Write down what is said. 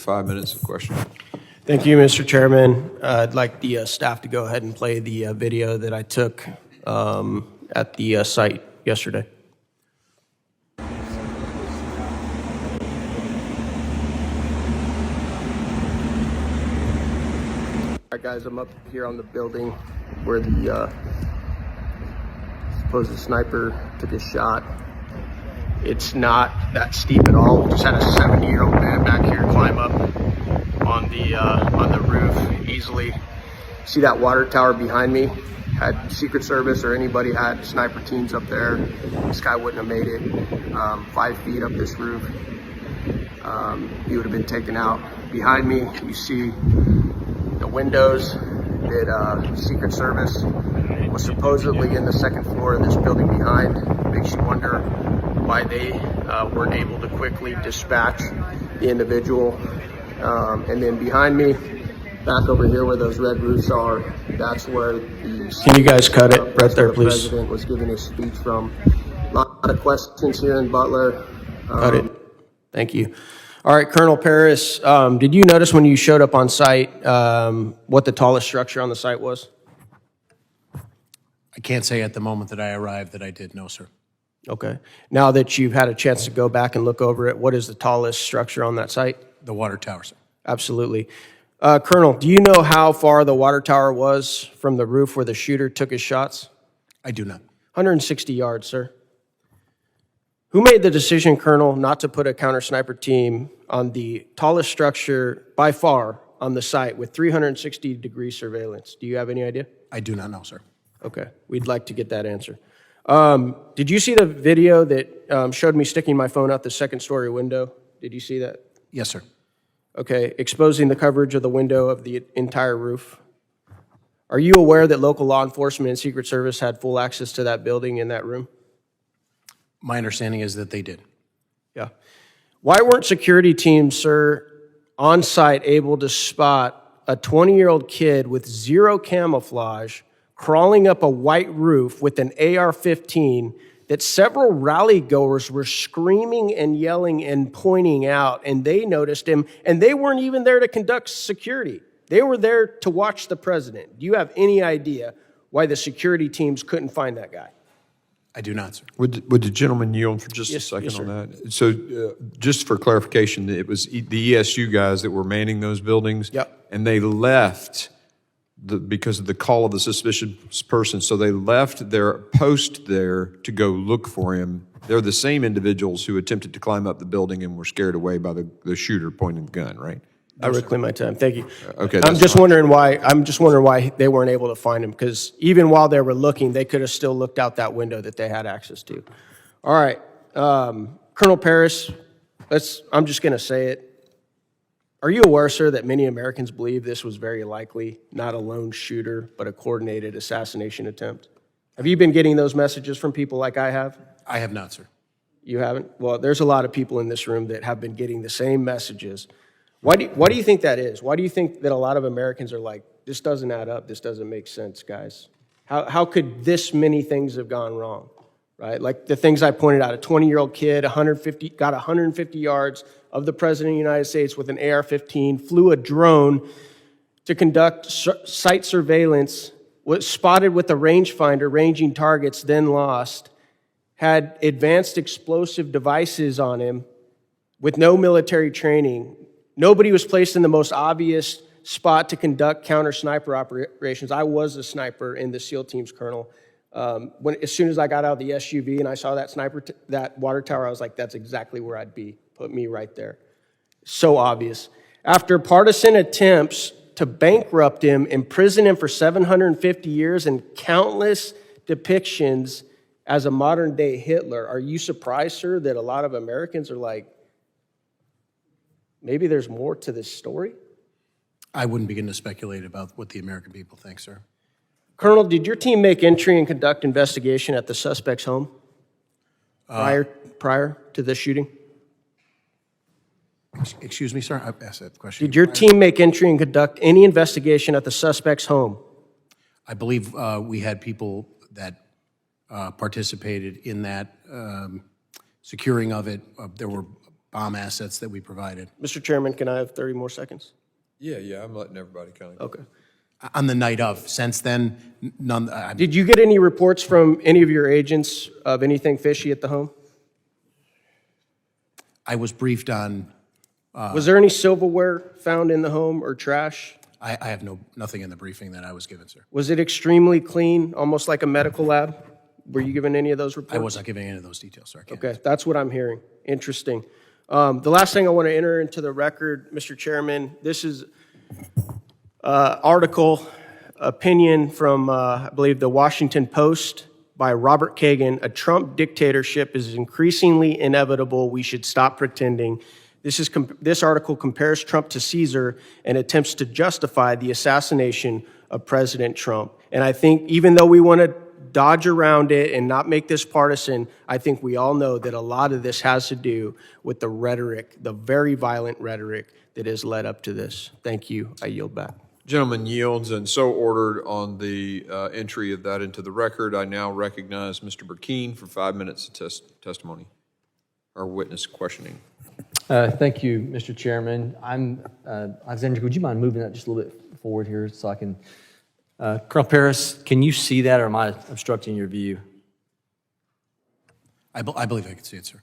5 minutes of questioning. Thank you, Mr. Chairman. I'd like the staff to go ahead and play the video that I took at the site yesterday. All right, guys, I'm up here on the building where the supposed sniper took his shot. It's not that steep at all. We just had a 70-year-old man back here climb up on the roof easily. See that water tower behind me? Had Secret Service or anybody had sniper teams up there, this guy wouldn't have made it 5 feet up this roof. He would have been taken out. Behind me, you see the windows that Secret Service was supposedly in the second floor of this building behind. Makes you wonder why they weren't able to quickly dispatch the individual. And then behind me, back over here where those red roofs are, that's where the— Can you guys cut it right there, please? President was giving his speech from. A lot of questions here in Butler. Cut it. Thank you. All right, Colonel Paris, did you notice when you showed up on site what the tallest structure on the site was? I can't say at the moment that I arrived that I did, no, sir. Okay. Now that you've had a chance to go back and look over it, what is the tallest structure on that site? The water tower, sir. Absolutely. Colonel, do you know how far the water tower was from the roof where the shooter took his shots? I do not. 160 yards, sir. Who made the decision, Colonel, not to put a counter-sniper team on the tallest structure by far on the site with 360-degree surveillance? Do you have any idea? I do not know, sir. Okay. We'd like to get that answer. Did you see the video that showed me sticking my phone out the second-story window? Did you see that? Yes, sir. Okay, exposing the coverage of the window of the entire roof. Are you aware that local law enforcement and Secret Service had full access to that building in that room? My understanding is that they did. Yeah. Why weren't security teams, sir, on site able to spot a 20-year-old kid with zero camouflage crawling up a white roof with an AR-15 that several rally goers were screaming and yelling and pointing out, and they noticed him, and they weren't even there to conduct security. They were there to watch the president. Do you have any idea why the security teams couldn't find that guy? I do not, sir. Would the gentleman yield for just a second yes, on that? So just for clarification, it was the ESU guys that were manning those buildings? Yep. And they left because of the call of the suspicious person. So they left their post there to go look for him. They're the same individuals who attempted to climb up the building and were scared away by the shooter pointing the gun, right? I reclaim my time. Thank you. Okay. I'm just wondering why they weren't able to find him, because even while they were looking, they could have still looked out that window that they had access to. All right, Colonel Paris, I'm just going to say it. Are you aware, sir, that many Americans believe this was very likely not a lone shooter, but a coordinated assassination attempt? Have you been getting those messages from people like I have? I have not, sir. You haven't? Well, there's a lot of people in this room that have been getting the same messages. Why do you think that is? Why do you think that a lot of Americans are like, this doesn't add up, this doesn't make sense, guys? How could this many things have gone wrong, right? Like the things I pointed out, a 20-year-old kid, got 150 yards of the President of the United States with an AR-15, flew a drone to conduct site surveillance, was spotted with a rangefinder ranging targets, then lost, had advanced explosive devices on him with no military training. Nobody was placed in the most obvious spot to conduct counter-sniper operations. I was a sniper in the SEAL teams, Colonel. As soon as I got out of the SUV and I saw that water tower, I was like, that's exactly where I'd be. Put me right there. So obvious. After partisan attempts to bankrupt him, imprison him for 750 years, and countless depictions as a modern-day Hitler, are you surprised, sir, that a lot of Americans are like, maybe there's more to this story? I wouldn't begin to speculate about what the American people think, sir. Colonel, did your team make entry and conduct investigation at the suspect's home prior to this shooting? Excuse me, sir? I asked that question. Did your team make entry and conduct any investigation at the suspect's home? I believe we had people that participated in that securing of it. There were bomb assets that we provided. Mr. Chairman, can I have 30 more seconds? Yeah, I'm letting everybody kind of. Okay. On the night of. Since then, none. Did you get any reports from any of your agents of anything fishy at the home? I was briefed on. Was there any silverware found in the home or trash? I have nothing in the briefing that I was given, sir. Was it extremely clean, almost like a medical lab? Were you given any of those reports? I was not giving any of those details, sir. I can't. Okay, that's what I'm hearing. Interesting. The last thing I want to enter into the record, Mr. Chairman, this is article, opinion from, I believe, the Washington Post by Robert Kagan. A Trump dictatorship is increasingly inevitable. We should stop pretending. This article compares Trump to Caesar and attempts to justify the assassination of President Trump. And I think even though we want to dodge around it and not make this partisan, I think we all know that a lot of this has to do with the rhetoric, the very violent rhetoric that has led up to this. Thank you. I yield back. Gentleman yields, and so ordered on the entry of that into the record. I now recognize Mr. Burkeen for 5 minutes of testimony or witness questioning. Thank you, Mr. Chairman. Alexandra, would you mind moving that just a little bit forward here so I can, Colonel Paris, can you see that or am I obstructing your view? I believe I can see it, sir.